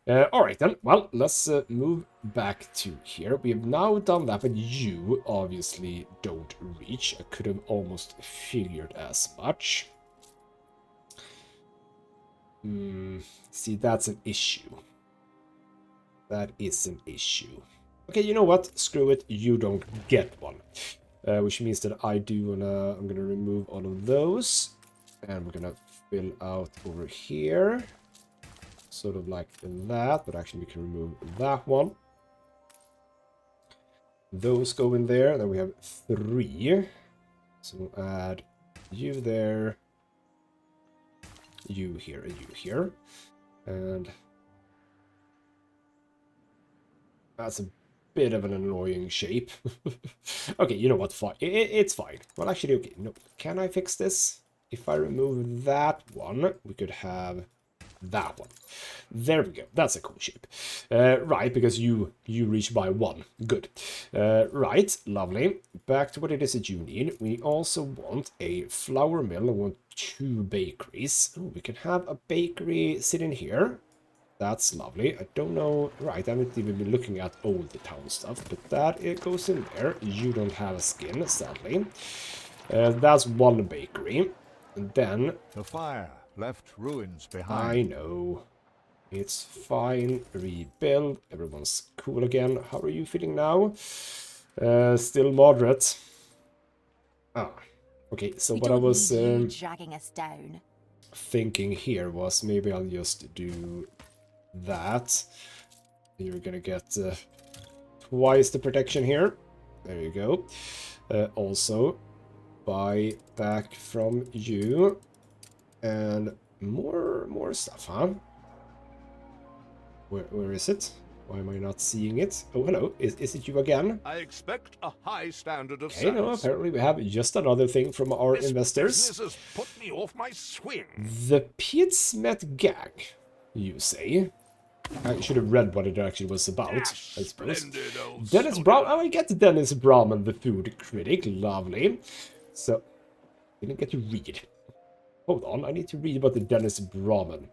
Alright then, well, let's move back to here. We have now done that, but you obviously don't reach. I could have almost figured as much. See, that's an issue. That is an issue. Okay, you know what? Screw it, you don't get one. Which means that I'm gonna remove all of those. And we're gonna fill out over here. Sort of like that, but actually we can remove that one. Those go in there, then we have 3. So we'll add you there, you here, and you here. And that's a bit of an annoying shape. Okay, you know what, fine. It's fine. Well, actually, okay, no. Can I fix this? If I remove that one, we could have that one. There we go. That's a cool shape. Right, because you reach by 1. Good. Right, lovely. Back to what it is that you need. We also want a flour mill. We want 2 bakeries. Oh, we can have a bakery sitting here. That's lovely. I don't know. Right, I haven't even been looking at old town stuff, but that it goes in there. You don't have a skin, sadly. That's 1 bakery. And then The fire left ruins behind. I know. It's fine. Rebuild. Everyone's cool again. How are you feeling now? Still moderate. Ah. Okay, so what I was dragging us down. thinking here was maybe I'll just do that. You're gonna get twice the protection here. There you go. Also, buy back from you. And more stuff, huh? Where is it? Why am I not seeing it? Oh, hello. Is it you again? I expect a high standard of Okay, no, service. apparently we have just another thing from our This investors. business has put me off my swing. The Pitsmet gang, you say? I should have read what it actually was about, I suppose. Splendid old Dennis soda. Brown. Oh, I get Dennis Brahman, the food critic. Lovely. So, didn't get to read. Hold on, I need to read about the Dennis Brahman,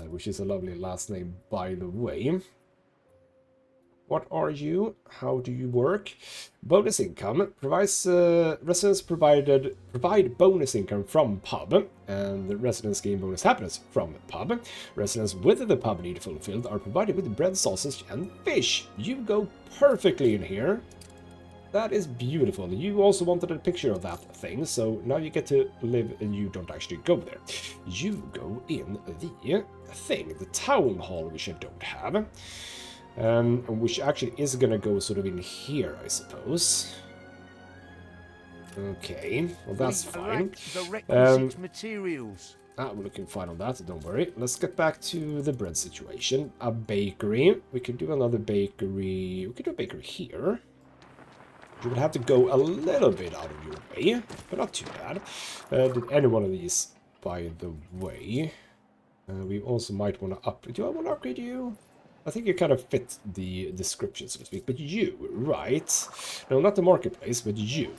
which is a lovely last name, by the way. What are you? How do you work? Bonus income provides residents provide bonus income from pub, and the residents gain bonus happiness from pub. Residents with the pub need fulfilled are provided with bread, sausage, and fish. You go perfectly in here. That is beautiful. You also wanted a picture of that thing, so now you get to live and you don't actually go there. You go in the thing, the town hall, which I don't have. Which actually is gonna go sort of in here, I suppose. Okay, well that's fine. The requisite materials. We're looking fine on that, don't worry. Let's get back to the bread situation. A bakery. We could do another bakery. We could do a bakery here. You would have to go a little bit out of your way, but not too bad. Did any one of these, by the way? We also might want to upgrade. Do I want to upgrade you? I think you kind of fit the description, so to speak. But you, right? No, not the marketplace, but you.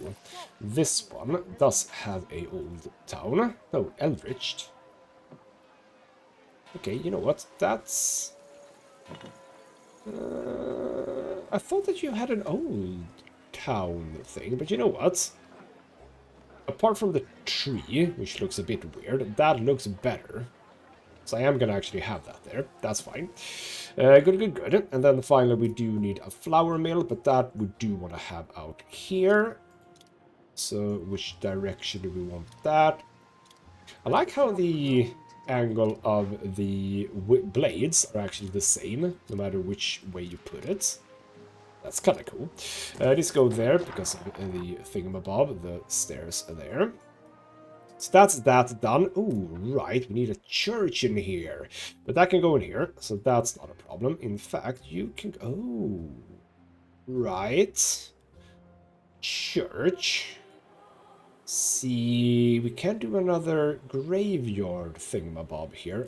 This one does have a old town. No, Eldritch. Okay, you know what? That's... I thought that you had an old town thing, but you know what? Apart from the tree, which looks a bit weird, that looks better. So I am gonna actually have that there. That's fine. Good. And then finally we do need a flour mill, but that we do want to have out here. So which direction do we want that? I like how the angle of the blades are actually the same, no matter which way you put it. That's kind of cool. Let's go there because of the thingamabob, the stairs are there. So that's that done. Oh, right, we need a church in here. But that can go in here, so that's not a problem. In fact, you can... Oh, right. Church. See, we can do another graveyard thingamabob here.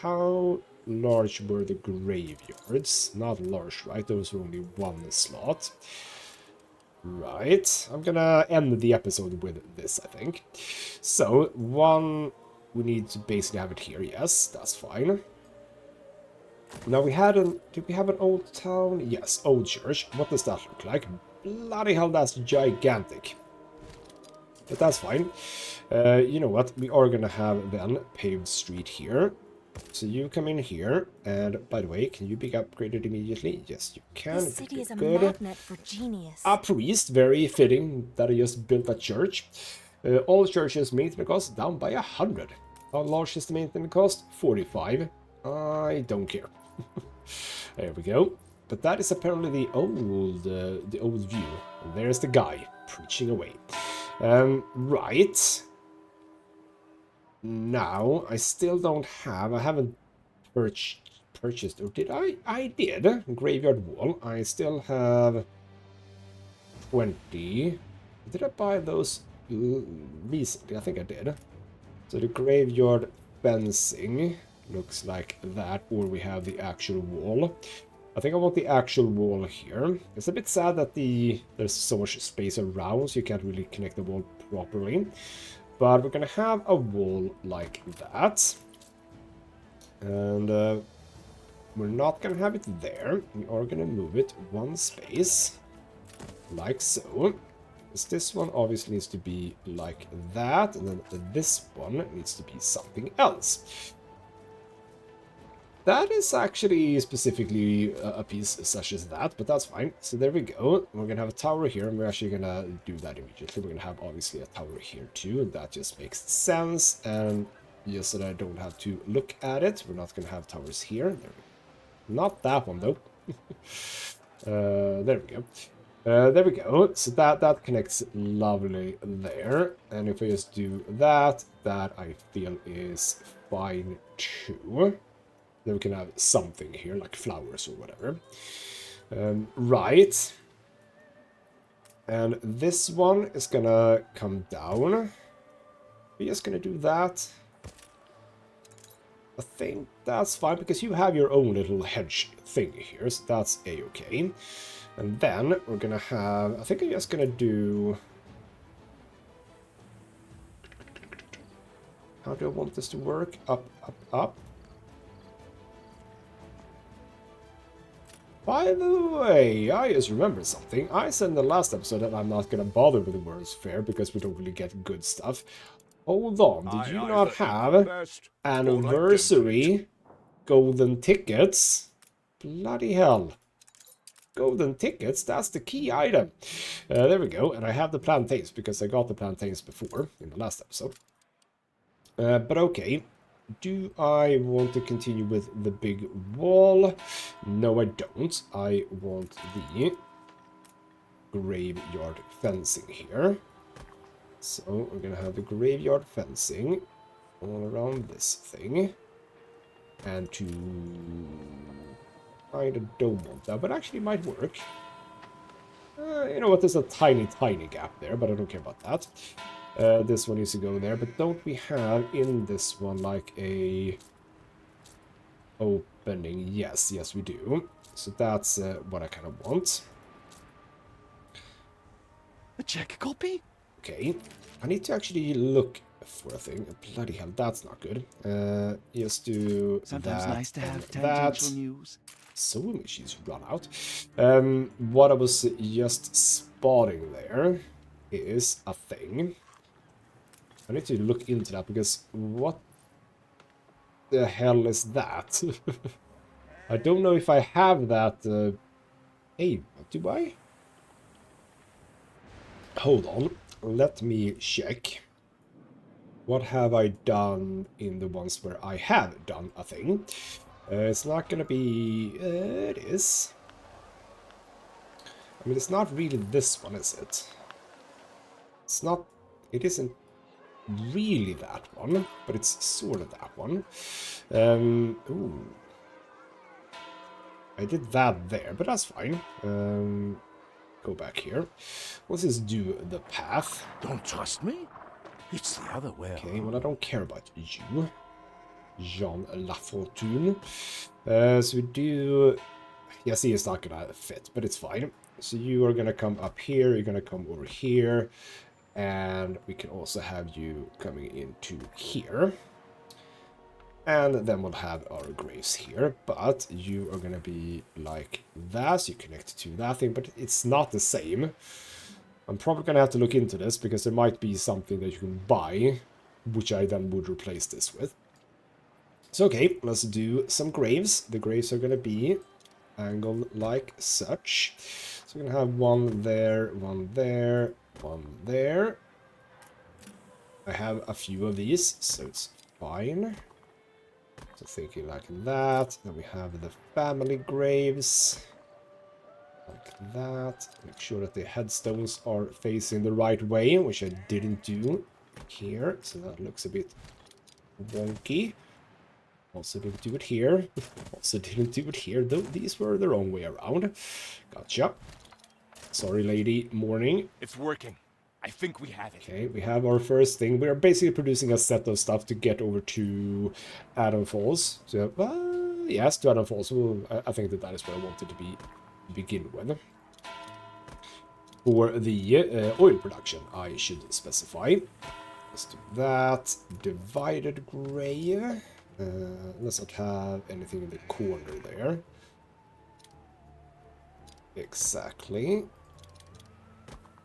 How large were the graveyards? Not large, right? Those were only 1 slot. Right, I'm gonna end the episode with this, I think. So, we need to basically have it here, yes, that's fine. Now we had an... Did we have an old town? Yes, old church. What does that look like? Bloody hell, that's gigantic. But that's fine. You know what? We are gonna have then paved street here. So you come in here, and by the way, can you be upgraded immediately? Yes, you can. This city is a Good. magnet for genius. A priest, very fitting that I just built a church. All churches maintenance cost down by 100. How large is the maintenance cost? 45. I don't care. There we go. But that is apparently the old view. And there's the guy preaching away. Right. Now, I still don't have... I haven't purchased... Or did I? I did. Graveyard wall. I still have 20. Did I buy those recently? I think I did. So the graveyard fencing looks like that. Or we have the actual wall. I think I want the actual wall here. It's a bit sad that there's so much space around, so you can't really connect the wall properly. But we're gonna have a wall like that. And we're not gonna have it there. We are gonna move it one space. Like so. This one obviously needs to be like that. And then this one needs to be something else. That is actually specifically a piece such as that, but that's fine. So there we go. We're going to have a tower here, and we're actually going to do that immediately. We're going to have, obviously, a tower here too, and that just makes sense. And just so that I don't have to look at it, we're not going to have towers here. There we go. Not that one, though. There we go. There we go. So that connects lovely there. And if I just do that, that I feel is fine too. Then we can have something here, like flowers or whatever. Right. And this one is gonna come down. We're just gonna do that. I think that's fine, because you have your own little hedge thing here, so that's a-okay. And then we're gonna have... I think I'm just gonna do... How do I want this to work? Up, up, up. By the way, I just remembered something. I said in the last episode that I'm not going to bother with the World's Fair because we don't really get good stuff. Hold on, did you not have anniversary golden tickets? Bloody hell. Golden tickets, that's the key item. There we go, and I have the plantains because I got the plantains before in the last episode. But okay. Do I want to continue with the big wall? No, I don't. I want the graveyard fencing here. So we're going to have the graveyard fencing all around this thing. And to... I don't want that, but actually might work. You know what, there's a tiny gap there, but I don't care about that. This one needs to go there, but don't we have in this one like a opening? Yes, we do. So that's what I kind of want. A check copy? Okay, I need to actually look for a thing. Bloody hell, that's not good. Just do Sometimes that nice to have and tangential that. news. Sewing machine's run out. What I was just spotting there is a thing. I need to look into that, because what the hell is that? I don't know if I have that. Hey, do I? Hold on. Let me check. What have I done in the ones where I have done a thing? It's not gonna be... it is. I mean, it's not really this one, is it? It's not... It isn't really that one, but it's sort of that one. Ooh. I did that there, but that's fine. Go back here. Let's just do the path. Don't trust me? It's the other way. Okay, well, I don't care about you, Jean Lafortune. So we do... Yeah, see, it's not gonna fit, but it's fine. So you are gonna come up here, you're gonna come over here. And we can also have you coming into here. And then we'll have our graves here, but you are gonna be like that, so you connect to that thing, but it's not the same. I'm probably gonna have to look into this, because there might be something that you can buy, which I then would replace this with. So okay, let's do some graves. The graves are gonna be angled like such. So we're gonna have one there, one there, one there. I have a few of these, so it's fine. So thinking like that. Then we have the family graves. Like that. Make sure that the headstones are facing the right way, which I didn't do here. So that looks a bit wonky. Also didn't do it here. Also didn't do it here. Though these were the wrong way around. Gotcha. Sorry, lady. Morning. It's working. I think we have it. Okay, we have our first thing. We're basically producing a set of stuff to get over to Anno Falls. So, yes, to Anno Falls. Well, I think that is where I wanted to begin with. For the oil production, I should specify. Let's do that. Divided grave. Let's not have anything in the corner there. Exactly.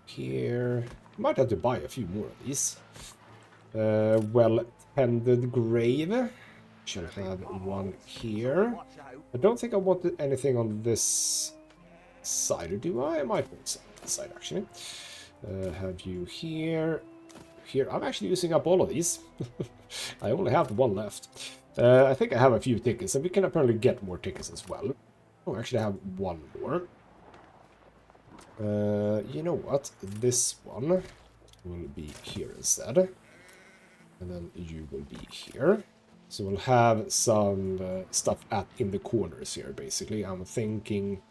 Here. Might have to buy a few more of these. Well-tended grave. Should have one here. I don't think I wanted anything on this side, or do I? I might want some on this side, actually. Have you here. Here, I'm actually using up all of these. I only have one left. I think I have a few tickets, and we can apparently get more tickets as well. Oh, actually I have one more. You know what? This one will be here instead. And then you will be here. So we'll have some stuff in the corners here, basically. I'm thinking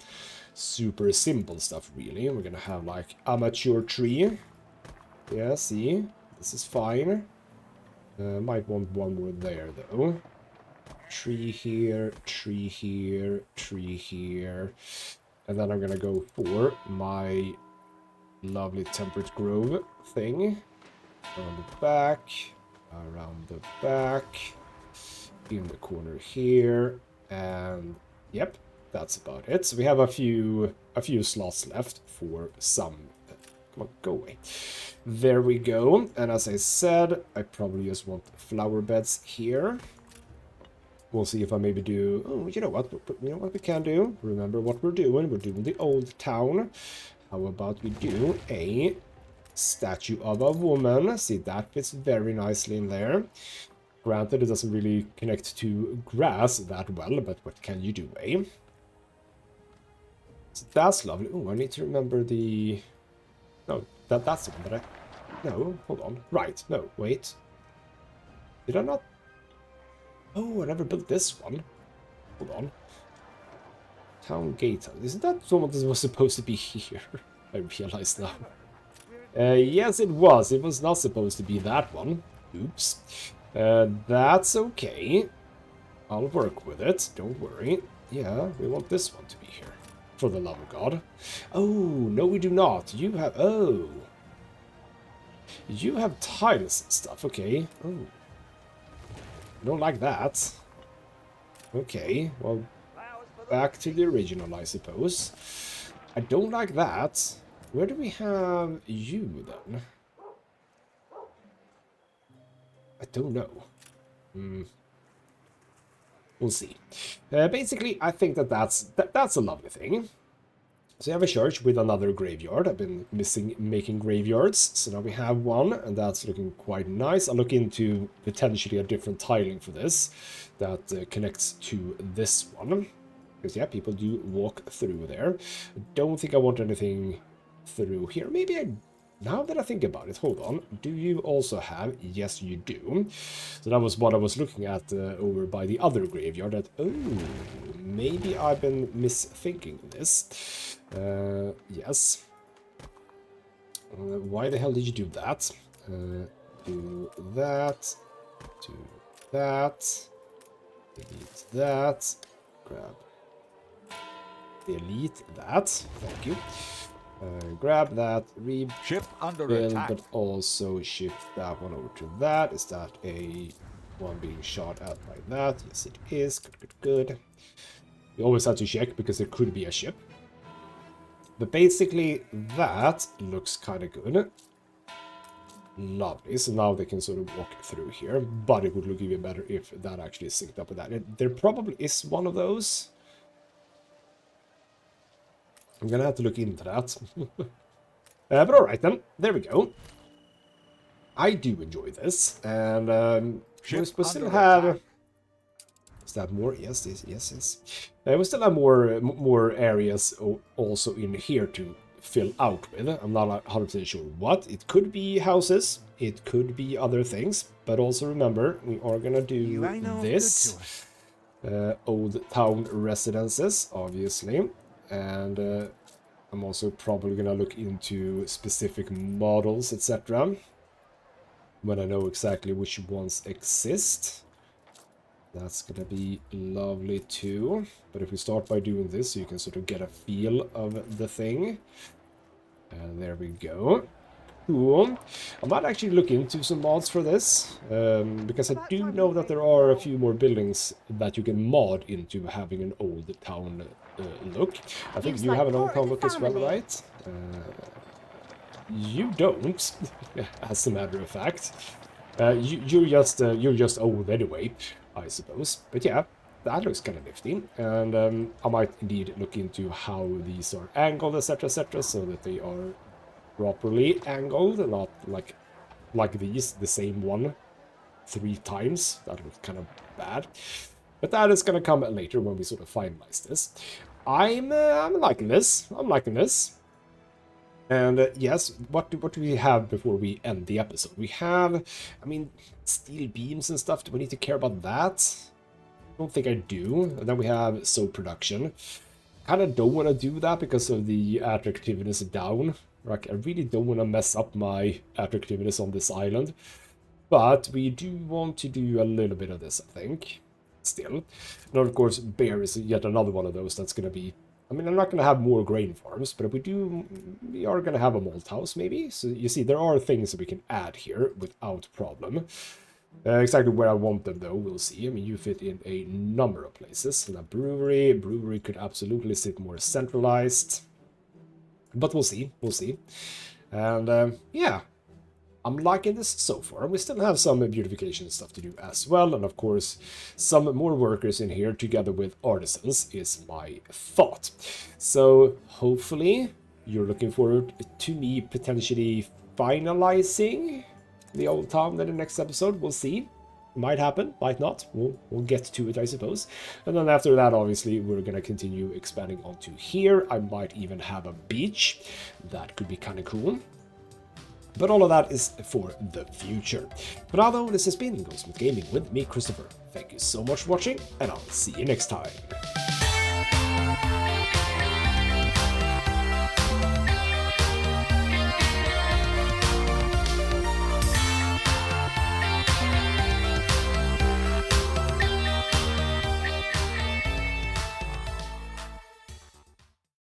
super simple stuff, really. We're gonna have, like, a mature tree. Yeah, see? This is fine. Might want one more there, though. Tree here, tree here, tree here. And then I'm gonna go for my lovely temperate grove thing. Around the back, in the corner here, and yep, that's about it. So we have a few slots left for some. Come on, go away. There we go. And as I said, I probably just want flower beds here. We'll see if I maybe do... Oh, you know what? You know what we can do? Remember what we're doing. We're doing the old town. How about we do a statue of a woman? See, that fits very nicely in there. Granted, it doesn't really connect to grass that well, but what can you do, eh? So that's lovely. Oh, I need to remember the... No, that's the one that I... No, hold on. Right, no, wait. Did I not... Oh, I never built this one. Hold on. Town gate. Isn't that someone that was supposed to be here? I realize now. Yes, it was. It was not supposed to be that one. Oops. That's okay. I'll work with it. Don't worry. Yeah, we want this one to be here. For the love of God. Oh, no we do not. You have... Oh. You have tiles and stuff. Okay. Oh. I don't like that. Okay, well, back to the original, I suppose. I don't like that. Where do we have you, then? I don't know. We'll see. Basically, I think that's a lovely thing. So you have a church with another graveyard. I've been making graveyards. So now we have one, and that's looking quite nice. I'll look into potentially a different tiling for this that connects to this one. Because, yeah, people do walk through there. I don't think I want anything through here. Maybe I... Now that I think about it, hold on. Do you also have... Yes, you do. So that was what I was looking at over by the other graveyard. That, oh, maybe I've been misthinking this. Yes. Why the hell did you do that? Do that. Do that. Delete that. Grab. Delete that. Thank you. Grab that, Ship under rebuild, attack. but also shift that one over to that. Is that a one being shot at like that. Yes, it is. Good, good, good. You always have to check because there could be a ship. But basically, that looks kind of good. Lovely. So now they can sort of walk through here. But it would look even better if that actually is synced up with that. There probably is one of those. I'm gonna have to look into that. But alright then. There we go. I do enjoy this. And we still have... Is that more? Yes, yes. We still have more areas also in here to fill out with. I'm not 100% sure what. It could be houses. It could be other things. But also remember, we are gonna do this. Old town residences, obviously. And I'm also probably gonna look into specific models, etc. When I know exactly which ones exist. That's gonna be lovely too. But if we start by doing this, so you can sort of get a feel of the thing. And there we go. Cool. I might actually look into some mods for this. Because I do know that there are a few more buildings that you can mod into having an old town look. I think you have an old town look as well, right? You don't, as a matter of fact. You're just old anyway, I suppose. But yeah, that looks kind of nifty. And I might indeed look into how these are angled, etc., so that they are properly angled, and not like these, the same one 3 times. That looks kind of bad. But that is going to come later when we sort of finalize this. I'm liking this. I'm liking this. And yes, what do we have before we end the episode? We have, I mean, steel beams and stuff. Do we need to care about that? I don't think I do. And then we have soap production. Kind of don't want to do that because of the attractiveness down. Like, I really don't want to mess up my attractiveness on this island. But we do want to do a little bit of this, I think. Still. And of course, bear is yet another one of those that's going to be... I mean, I'm not going to have more grain farms, but if we are going to have a malt house, maybe. So you see, there are things that we can add here without problem. Exactly where I want them, though, we'll see. I mean, you fit in a number of places. And a brewery could absolutely sit more centralized. But we'll see, And yeah, I'm liking this so far. We still have some beautification stuff to do as well. And of course, some more workers in here together with artisans is my thought. So hopefully you're looking forward to me potentially finalizing the old town in the next episode. We'll see. Might happen, might not. We'll get to it, I suppose. And then after that, obviously, we're going to continue expanding onto here. I might even have a beach. That could be kind of cool. But all of that is for the future. But although this has been Ghostmutgaming with me, Christopher. Thank you so much for watching, and I'll see you next time.